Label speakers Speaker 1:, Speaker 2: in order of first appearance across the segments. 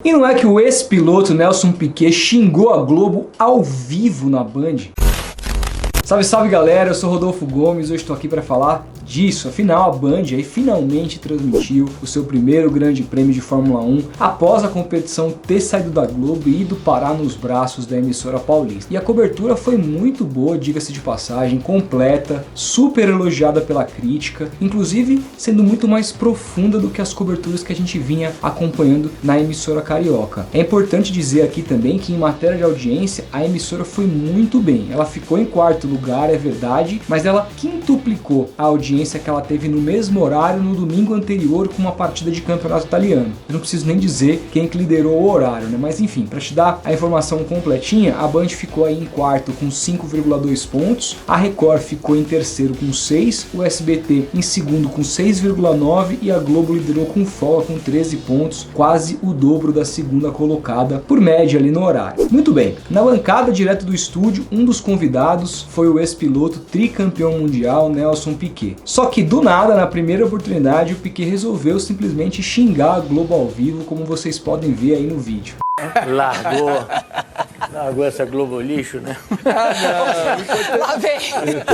Speaker 1: E não é que o ex-piloto Nelson Piquet xingou a Globo ao vivo na Band? Salve, salve galera, eu sou Rodolfo Gomes e hoje estou aqui para falar disso. Afinal, a Band aí finalmente transmitiu o seu primeiro grande prêmio de Fórmula 1 após a competição ter saído da Globo e ido parar nos braços da emissora paulista. E a cobertura foi muito boa, diga-se de passagem, completa, super elogiada pela crítica, inclusive sendo muito mais profunda do que as coberturas que a gente vinha acompanhando na emissora carioca. É importante dizer aqui também que em matéria de audiência, a emissora foi muito bem. Ela ficou em quarto lugar, é verdade, mas ela quintuplicou a audiência que ela teve no mesmo horário no domingo anterior com uma partida de campeonato italiano. Eu não preciso nem dizer quem que liderou o horário, né? Mas enfim, para te dar a informação completinha, a Band ficou aí em quarto com 5,2 pontos, a Record ficou em terceiro com 6, o SBT em segundo com 6,9 e a Globo liderou com folga com 13 pontos, quase o dobro da segunda colocada por média ali no horário. Muito bem, na bancada direto do estúdio, um dos convidados foi o ex-piloto tricampeão mundial Nelson Piquet. Só que do nada, na primeira oportunidade, o Piquet resolveu simplesmente xingar a Globo ao vivo, como vocês podem ver aí no vídeo.
Speaker 2: Largou essa Globo lixo, né?
Speaker 3: Lá vem!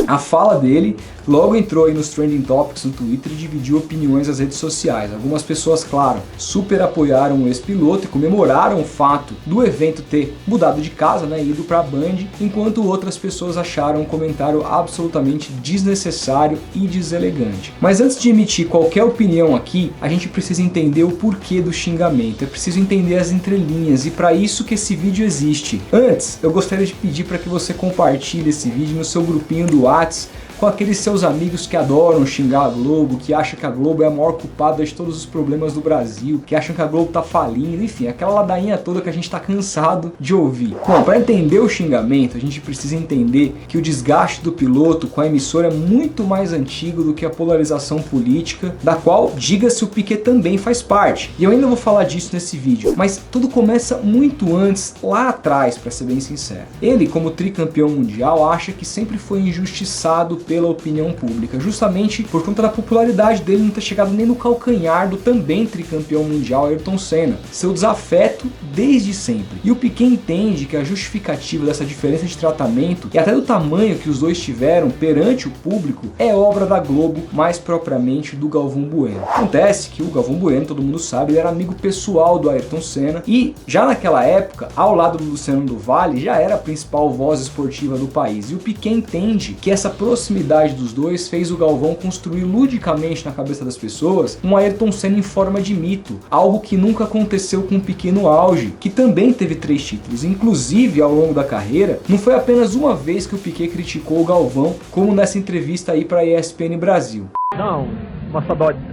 Speaker 1: A fala dele logo entrou aí nos Trending Topics no Twitter e dividiu opiniões nas redes sociais. Algumas pessoas, claro, super apoiaram o ex-piloto e comemoraram o fato do evento ter mudado de casa, né, ido pra Band, enquanto outras pessoas acharam o comentário absolutamente desnecessário e deselegante. Mas antes de emitir qualquer opinião aqui, a gente precisa entender o porquê do xingamento, é preciso entender as entrelinhas e para isso que esse vídeo existe. Antes, eu gostaria de pedir para que você compartilhe esse vídeo no seu grupinho do WhatsApp com aqueles seus amigos que adoram xingar a Globo, que acham que a Globo é a maior culpada de todos os problemas do Brasil, que acham que a Globo tá falindo, enfim, aquela ladainha toda que a gente tá cansado de ouvir. Bom, para entender o xingamento, a gente precisa entender que o desgaste do piloto com a emissora é muito mais antigo do que a polarização política, da qual, diga-se, o Piquet também faz parte. E eu ainda vou falar disso nesse vídeo, mas tudo começa muito antes, lá atrás, para ser bem sincero. Ele, como tricampeão mundial, acha que sempre foi injustiçado pela opinião pública, justamente por conta da popularidade dele não ter chegado nem no calcanhar do também tricampeão mundial Ayrton Senna, seu desafeto desde sempre. E o Piquet entende que a justificativa dessa diferença de tratamento e até do tamanho que os dois tiveram perante o público é obra da Globo, mais propriamente do Galvão Bueno. Acontece que o Galvão Bueno, todo mundo sabe, ele era amigo pessoal do Ayrton Senna e já naquela época, ao lado do Luciano do Vale, já era a principal voz esportiva do país. E o Piquet entende que essa proximidade dos dois fez o Galvão construir ludicamente na cabeça das pessoas um Ayrton Senna em forma de mito, algo que nunca aconteceu com o Piquet no auge, que também teve 3 títulos. Inclusive, ao longo da carreira, não foi apenas uma vez que o Piquet criticou o Galvão, como nessa entrevista aí para a ESPN Brasil.
Speaker 4: Não, uma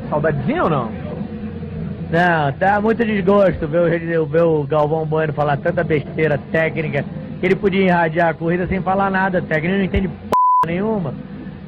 Speaker 4: saudadezinha ou não? Não, tá muito desgosto ver o Galvão Bueno falar tanta besteira técnica, que ele podia irradiar a corrida sem falar nada técnico, não entende nenhuma.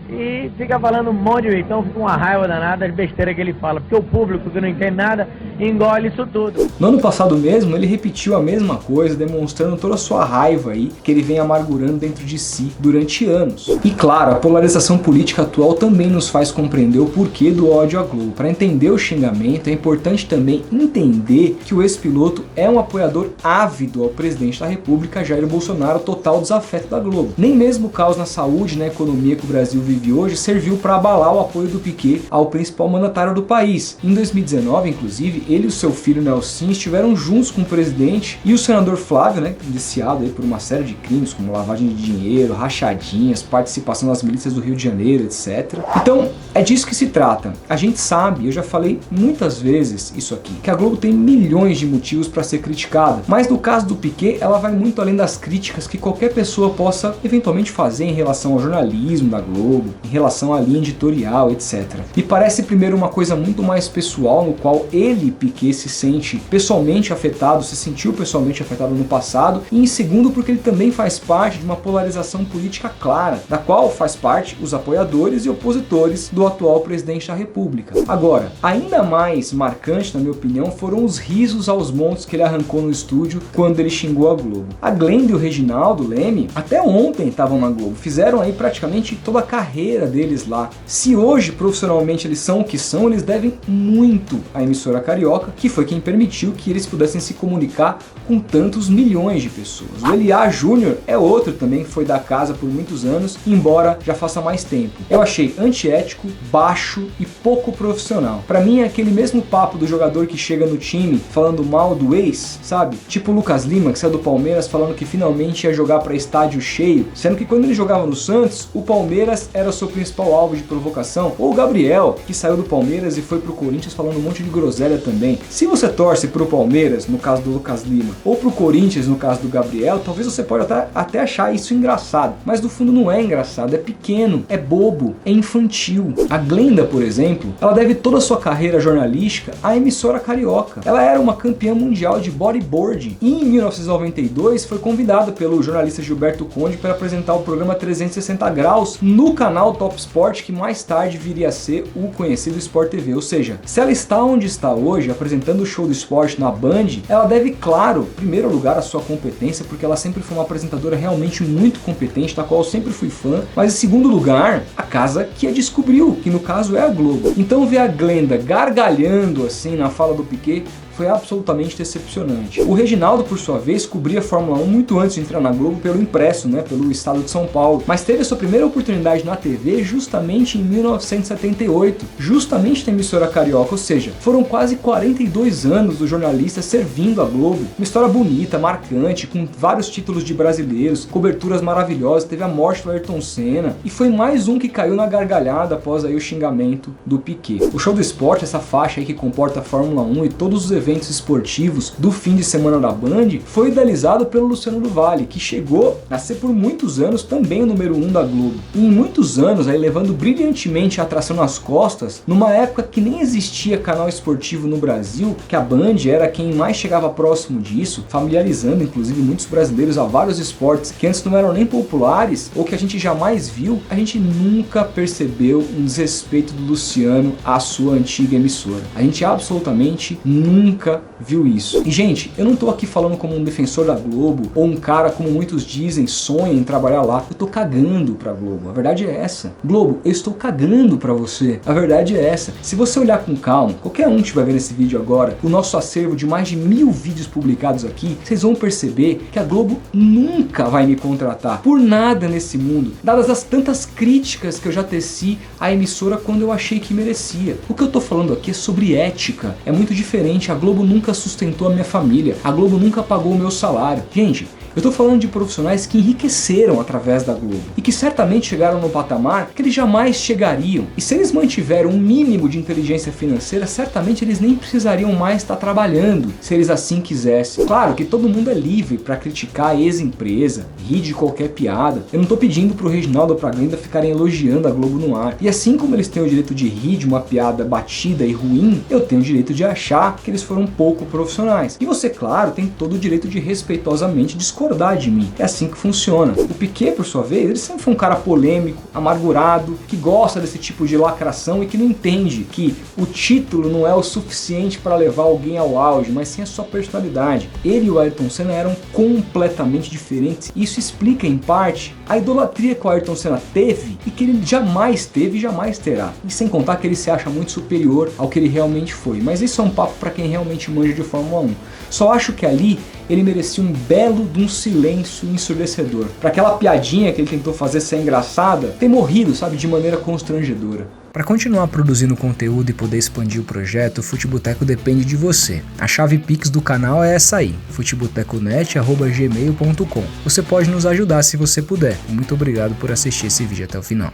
Speaker 4: E fica falando um monte de... Então fica uma raiva danada das besteiras que ele fala, porque o público que não entende nada engole isso tudo.
Speaker 1: No ano passado mesmo, ele repetiu a mesma coisa, demonstrando toda a sua raiva aí, que ele vem amargurando dentro de si durante anos. E claro, a polarização política atual também nos faz compreender o porquê do ódio à Globo. Para entender o xingamento, é importante também entender que o ex-piloto é um apoiador ávido ao presidente da República, Jair Bolsonaro, total desafeto da Globo. Nem mesmo o caos na saúde e na economia que o Brasil vive hoje serviu para abalar o apoio do Piquet ao principal mandatário do país. Em 2019, inclusive, ele e o seu filho Nelson estiveram juntos com o presidente e o senador Flávio, né, indiciado aí por uma série de crimes como lavagem de dinheiro, rachadinhas, participação nas milícias do Rio de Janeiro, etc. Então, é disso que se trata. A gente sabe, eu já falei muitas vezes isso aqui, que a Globo tem milhões de motivos para ser criticada, mas no caso do Piquet, ela vai muito além das críticas que qualquer pessoa possa eventualmente fazer em relação ao jornalismo da Globo, em relação à linha editorial, etc. E parece primeiro uma coisa muito mais pessoal, no qual ele, Piquet, se sente pessoalmente afetado, se sentiu pessoalmente afetado no passado, e em segundo porque ele também faz parte de uma polarização política clara, da qual faz parte os apoiadores e opositores do do atual presidente da República. Agora, ainda mais marcante, na minha opinião, foram os risos aos montes que ele arrancou no estúdio quando ele xingou a Globo. A Glenda e o Reginaldo Leme até ontem estavam na Globo, fizeram aí praticamente toda a carreira deles lá. Se hoje profissionalmente eles são o que são, eles devem muito à emissora carioca, que foi quem permitiu que eles pudessem se comunicar com tantos milhões de pessoas. O Eliá Júnior é outro também que foi da casa por muitos anos, embora já faça mais tempo. Eu achei antiético, baixo e pouco profissional. Pra mim é aquele mesmo papo do jogador que chega no time falando mal do ex, sabe? Tipo o Lucas Lima, que saiu do Palmeiras falando que finalmente ia jogar pra estádio cheio, sendo que quando ele jogava no Santos, o Palmeiras era o seu principal alvo de provocação. Ou o Gabriel, que saiu do Palmeiras e foi pro Corinthians falando um monte de groselha também. Se você torce pro Palmeiras, no caso do Lucas Lima, ou pro Corinthians, no caso do Gabriel, talvez você pode até achar isso engraçado, mas no fundo não é engraçado, é pequeno, é bobo, é infantil. A Glenda, por exemplo, ela deve toda a sua carreira jornalística à emissora carioca. Ela era uma campeã mundial de bodyboarding e em 1992 foi convidada pelo jornalista Gilberto Conde para apresentar o programa 360 Graus no canal Top Sport, que mais tarde viria a ser o conhecido Sport TV. Ou seja, se ela está onde está hoje, apresentando o show do esporte na Band, ela deve, claro, em primeiro lugar, a sua competência, porque ela sempre foi uma apresentadora realmente muito competente, da qual eu sempre fui fã, mas em segundo lugar, a casa que a descobriu, que no caso é a Globo. Então ver a Glenda gargalhando assim na fala do Piquet foi absolutamente decepcionante. O Reginaldo, por sua vez, cobria a Fórmula 1 muito antes de entrar na Globo pelo impresso, pelo estado de São Paulo, mas teve a sua primeira oportunidade na TV justamente em 1978, justamente na emissora carioca, ou seja, foram quase 42 anos do jornalista servindo a Globo. Uma história bonita, marcante, com vários títulos de brasileiros, coberturas maravilhosas, teve a morte do Ayrton Senna, e foi mais um que caiu na gargalhada após aí o xingamento do Piquet. O Show do Esporte, essa faixa aí que comporta a Fórmula 1 e todos os eventos esportivos do fim de semana da Band, foi idealizado pelo Luciano do Vale, que chegou a ser por muitos anos também o número 1 da Globo. E em muitos anos, aí levando brilhantemente a atração nas costas, numa época que nem existia canal esportivo no Brasil, que a Band era quem mais chegava próximo disso, familiarizando inclusive muitos brasileiros a vários esportes que antes não eram nem populares, ou que a gente jamais viu. A gente nunca percebeu um desrespeito do Luciano à sua antiga emissora. A gente absolutamente nunca viu isso. E gente, eu não tô aqui falando como um defensor da Globo, ou um cara como muitos dizem, sonha em trabalhar lá. Eu tô cagando pra Globo, a verdade é essa. Globo, eu estou cagando pra você, a verdade é essa. Se você olhar com calma, qualquer um que estiver vendo esse vídeo agora, o nosso acervo de mais de 1000 vídeos publicados aqui, vocês vão perceber que a Globo nunca vai me contratar por nada nesse mundo, dadas as tantas críticas que eu já teci à emissora quando eu achei que merecia. O que eu tô falando aqui é sobre ética, é muito diferente. A Globo nunca sustentou a minha família, a Globo nunca pagou o meu salário. Gente, eu tô falando de profissionais que enriqueceram através da Globo e que certamente chegaram no patamar que eles jamais chegariam. E se eles mantiveram um mínimo de inteligência financeira, certamente eles nem precisariam mais estar trabalhando, se eles assim quisessem. Claro que todo mundo é livre para criticar a ex-empresa, rir de qualquer piada. Eu não tô pedindo pro Reginaldo ou pra Glenda ficarem elogiando a Globo no ar. E assim como eles têm o direito de rir de uma piada batida e ruim, eu tenho o direito de achar que eles foram pouco profissionais. E você, claro, tem todo o direito de respeitosamente discordar de mim. É assim que funciona. O Piquet, por sua vez, ele sempre foi um cara polêmico, amargurado, que gosta desse tipo de lacração e que não entende que o título não é o suficiente para levar alguém ao auge, mas sim a sua personalidade. Ele e o Ayrton Senna eram completamente diferentes. Isso explica, em parte, a idolatria que o Ayrton Senna teve e que ele jamais teve e jamais terá. E sem contar que ele se acha muito superior ao que ele realmente foi. Mas isso é um papo para quem realmente manja de Fórmula 1. Só acho que ali ele merecia um belo de um silêncio ensurdecedor. Para aquela piadinha que ele tentou fazer ser engraçada, ter morrido, sabe, de maneira constrangedora. Para continuar produzindo conteúdo e poder expandir o projeto, o Futeboteco depende de você. A chave Pix do canal é essa aí, futeboteconet@gmail.com. Você pode nos ajudar se você puder. Muito obrigado por assistir esse vídeo até o final.